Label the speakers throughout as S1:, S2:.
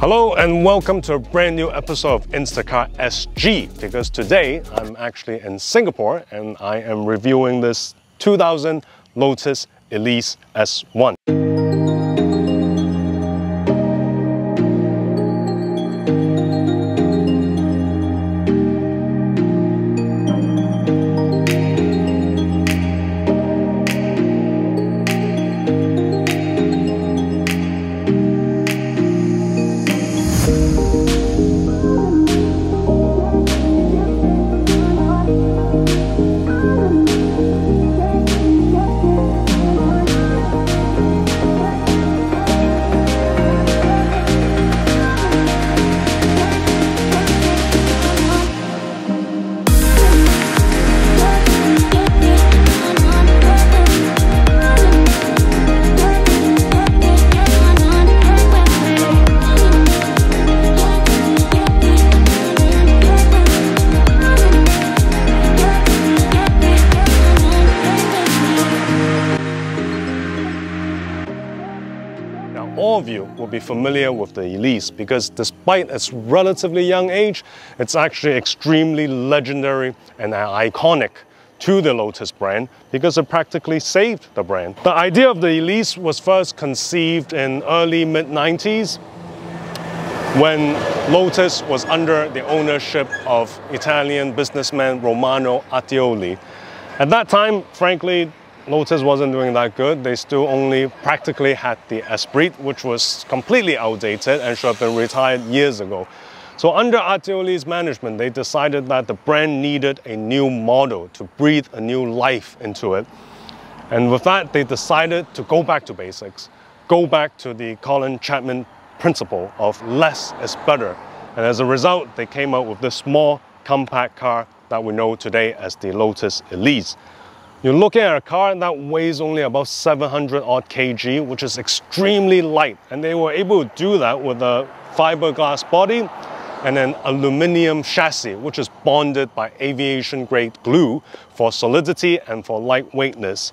S1: Hello and welcome to a brand new episode of InstacarSG, because today I'm actually in Singapore and I am reviewing this 2000 Lotus Elise S1. All of you will be familiar with the Elise because despite its relatively young age, it's actually extremely legendary and iconic to the Lotus brand because it practically saved the brand. The idea of the Elise was first conceived in early mid-90s when Lotus was under the ownership of Italian businessman Romano Attioli. At that time, frankly, Lotus wasn't doing that good. They still only practically had the Esprit, which was completely outdated and should have been retired years ago. So under Attioli's management, they decided that the brand needed a new model to breathe a new life into it. And with that, they decided to go back to basics, go back to the Colin Chapman principle of less is better. And as a result, they came out with this small, compact car that we know today as the Lotus Elise. You're looking at a car that weighs only about 700 odd kg, which is extremely light. And they were able to do that with a fiberglass body and an aluminum chassis, which is bonded by aviation grade glue for solidity and for lightweightness.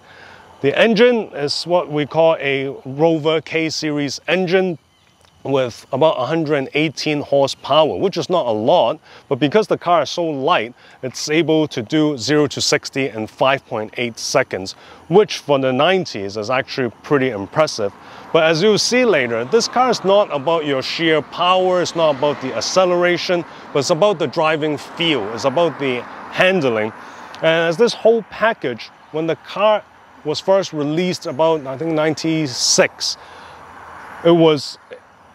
S1: The engine is what we call a Rover K-Series engine with about 118 horsepower, which is not a lot, but because the car is so light, it's able to do 0 to 60 in 5.8 seconds, which for the 90s is actually pretty impressive. But as you'll see later, this car is not about your sheer power, it's not about the acceleration, but it's about the driving feel, it's about the handling. And as this whole package, when the car was first released about, I think, 96, it was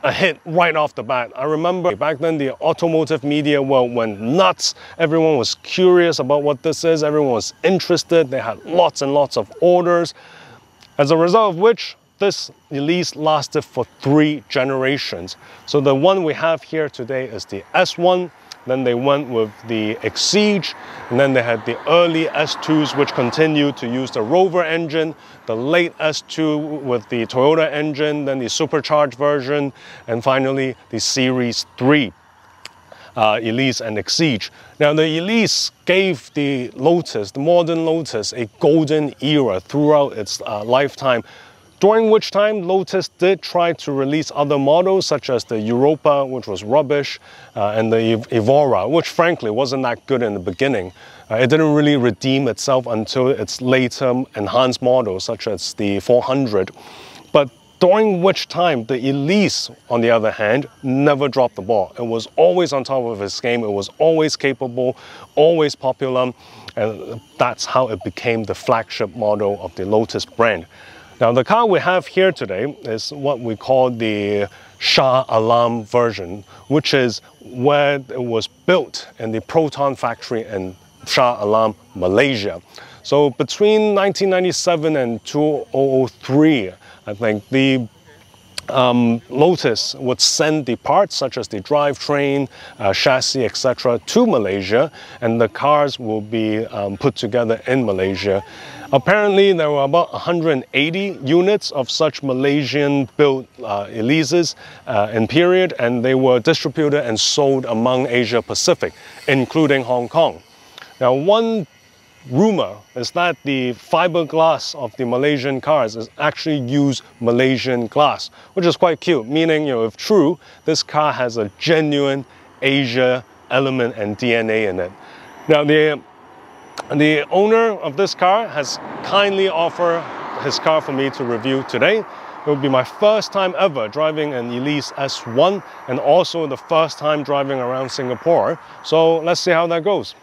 S1: a hit right off the bat. I remember back then the automotive media world went nuts. Everyone was curious about what this is. Everyone was interested. They had lots and lots of orders. As a result of which, this Elise lasted for 3 generations. So the one we have here today is the S1. Then they went with the Exige, and then they had the early S2s, which continued to use the Rover engine, the late S2 with the Toyota engine, then the supercharged version, and finally the Series 3 Elise and Exige. Now the Elise gave the Lotus, the modern Lotus, a golden era throughout its lifetime, during which time Lotus did try to release other models such as the Europa, which was rubbish, and the Evora, which frankly wasn't that good in the beginning. It didn't really redeem itself until its later enhanced models such as the 400. But during which time the Elise, on the other hand, never dropped the ball. It was always on top of its game, it was always capable, always popular, and that's how it became the flagship model of the Lotus brand. Now the car we have here today is what we call the Shah Alam version, which is where it was built in the Proton factory in Shah Alam, Malaysia. So between 1997 and 2003, I think the Lotus would send the parts such as the drivetrain, chassis, etc. to Malaysia, and the cars will be put together in Malaysia. Apparently, there were about 180 units of such Malaysian-built Elises in period, and they were distributed and sold among Asia Pacific, including Hong Kong. Now, one rumor is that the fiberglass of the Malaysian cars is actually use Malaysian glass, which is quite cute, meaning, if true, this car has a genuine Asia element and DNA in it. Now, the owner of this car has kindly offered his car for me to review today. It will be my first time ever driving an Elise S1 and also the first time driving around Singapore. So let's see how that goes.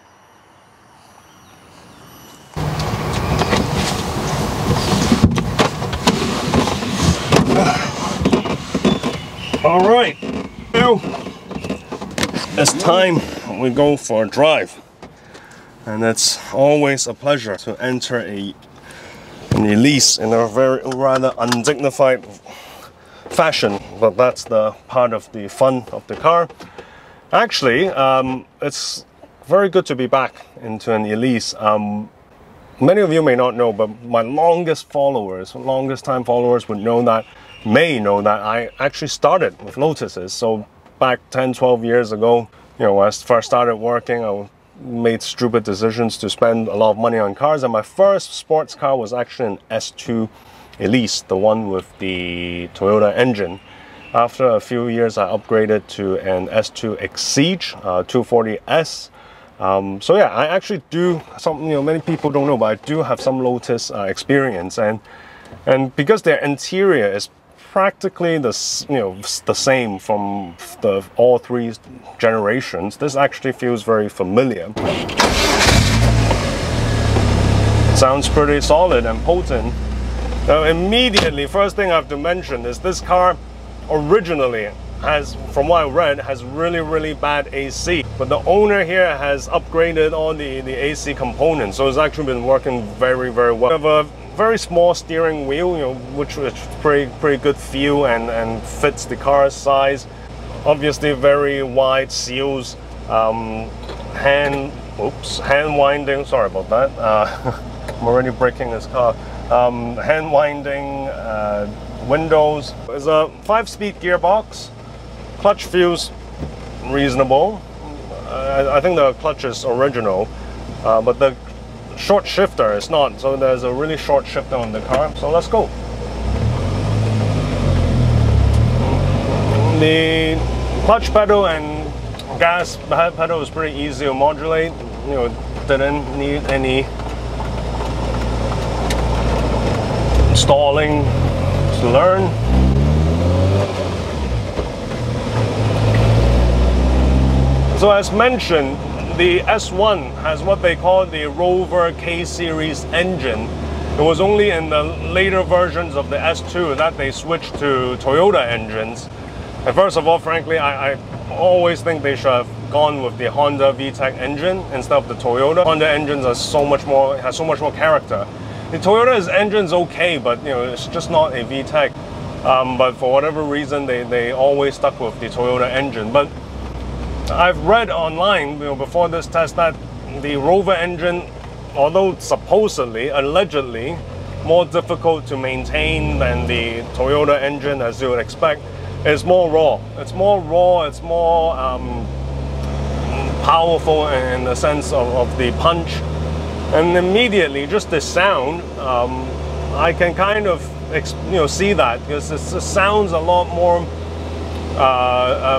S1: All right, now it's time we go for a drive. And it's always a pleasure to enter an Elise in a rather undignified fashion, but that's the part of the fun of the car. Actually, it's very good to be back into an Elise. Many of you may not know, but my longest time followers may know that I actually started with Lotuses. So back 10-12 years ago, when I first started working, I made stupid decisions to spend a lot of money on cars, and my first sports car was actually an S2 Elise, the one with the Toyota engine. After a few years, I upgraded to an S2 Exige 240S. So yeah, I actually do many people don't know, but I do have some Lotus experience, and because their interior is practically the same from all three generations, this actually feels very familiar. Sounds pretty solid and potent. Now immediately, first thing I have to mention is this car originally has, from what I read, has really bad AC, but the owner here has upgraded all the AC components, so it's actually been working very well. We have a very small steering wheel, which is pretty good feel and fits the car's size. Obviously very wide seals, hand winding, sorry about that, I'm already breaking this car. Hand winding windows. It's a 5-speed gearbox. Clutch feels reasonable. I think the clutch is original, but the short shifter is not, so there's a really short shifter on the car. So let's go. The clutch pedal and gas pedal is pretty easy to modulate. Didn't need any installing to learn. So as mentioned, the S1 has what they call the Rover K-Series engine. It was only in the later versions of the S2 that they switched to Toyota engines. And first of all, frankly, I always think they should have gone with the Honda VTEC engine instead of the Toyota. Honda engines are so much more character. The Toyota's engine's okay, but it's just not a VTEC. But for whatever reason, they always stuck with the Toyota engine. But I've read online, before this test, that the Rover engine, although supposedly, allegedly, more difficult to maintain than the Toyota engine, as you would expect, is more raw. It's more raw, it's more powerful in the sense of the punch. And immediately, just the sound, I can kind of see that, because it sounds a lot more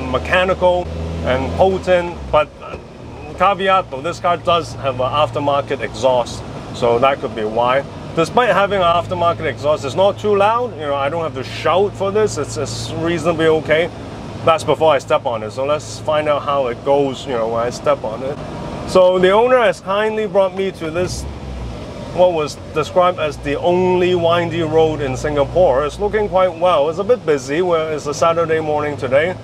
S1: mechanical and potent. But caveat though, this car does have an aftermarket exhaust, so that could be why. Despite having an aftermarket exhaust, it's not too loud. I don't have to shout for this. It's reasonably okay. That's before I step on it. So let's find out how it goes, when I step on it. So the owner has kindly brought me to this, what was described as the only windy road in Singapore. It's looking quite well. It's a bit busy. It's a Saturday morning today.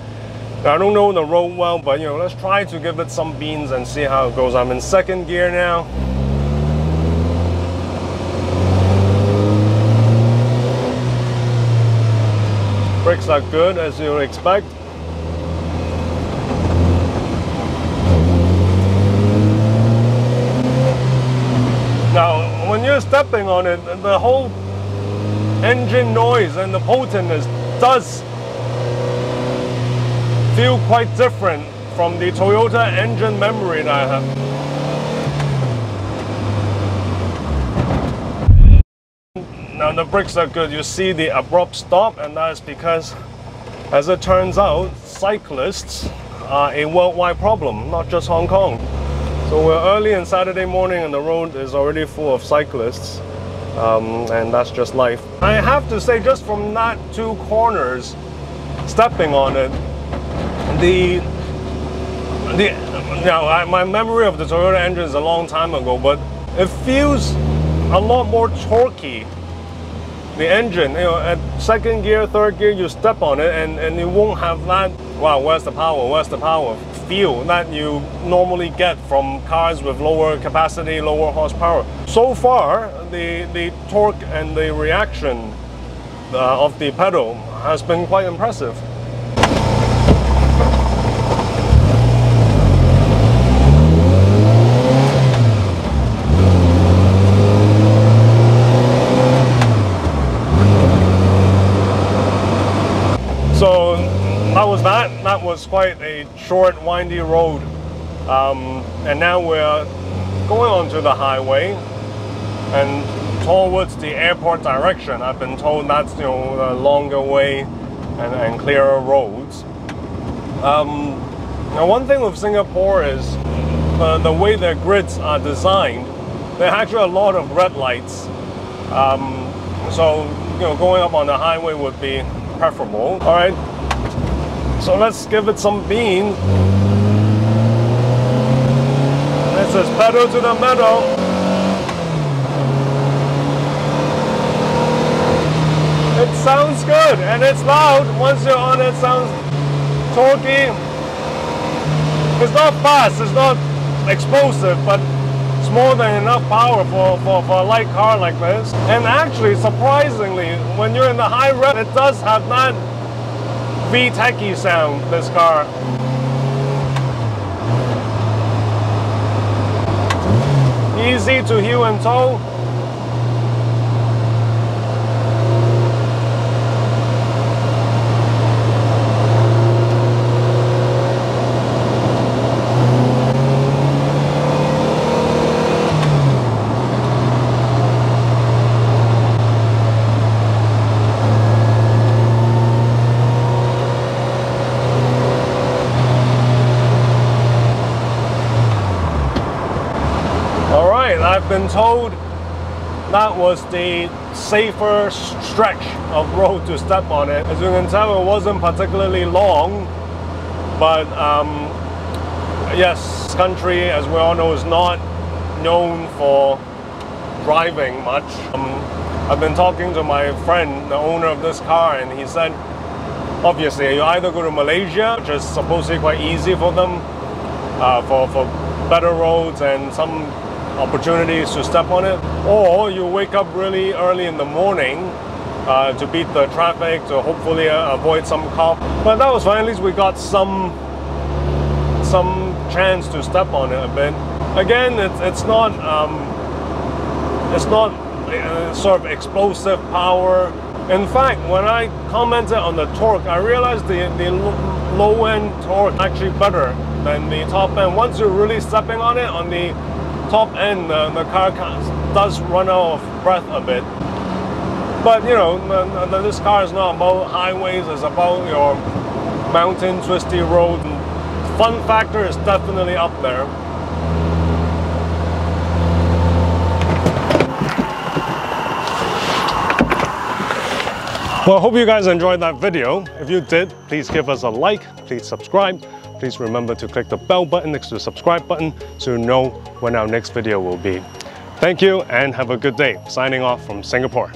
S1: I don't know the road well, but let's try to give it some beans and see how it goes. I'm in second gear now. Brakes are good, as you would expect. Now, when you're stepping on it, the whole engine noise and the potentness does feel quite different from the Toyota engine memory that I have. Now the brakes are good. You see the abrupt stop, and that is because, as it turns out, cyclists are a worldwide problem, not just Hong Kong. So we're early on Saturday morning and the road is already full of cyclists, and that's just life. I have to say, just from that 2 corners, stepping on it, my memory of the Toyota engine is a long time ago, but it feels a lot more torquey. The engine, at 2nd gear, 3rd gear, you step on it and you won't have that, wow, where's the power feel that you normally get from cars with lower capacity, lower horsepower. So far, the torque and the reaction of the pedal has been quite impressive. So that was quite a short, windy road, and now we're going onto the highway and towards the airport direction. I've been told that's a longer way and clearer roads. Now one thing with Singapore is the way their grids are designed. There are actually a lot of red lights, so going up on the highway would be preferable. All right, so let's give it some beans. This is pedal to the metal. It sounds good and it's loud. Once you're on it, sounds torquey. It's not fast, it's not explosive, but it's more than enough power for a light car like this. And actually, surprisingly, when you're in the high rev, it does have that V-techy sound, this car. Easy to heel and toe. I've been told that was the safer stretch of road to step on it. As you can tell, it wasn't particularly long, but yes, this country, as we all know, is not known for driving much. I've been talking to my friend, the owner of this car, and he said, obviously, you either go to Malaysia, which is supposedly quite easy for them, for better roads and some opportunities to step on it, or you wake up really early in the morning to beat the traffic, to hopefully avoid some cop. But that was fine. At least we got some chance to step on it a bit. Again, it's not sort of explosive power. In fact, when I commented on the torque, I realized the low end torque is actually better than the top end. Once you're really stepping on it, on the top end, the car does run out of breath a bit. But this car is not about highways, it's about your mountain twisty road. Fun factor is definitely up there. Well, I hope you guys enjoyed that video. If you did, please give us a like, please subscribe. Please remember to click the bell button next to the subscribe button so you know when our next video will be. Thank you and have a good day. Signing off from Singapore.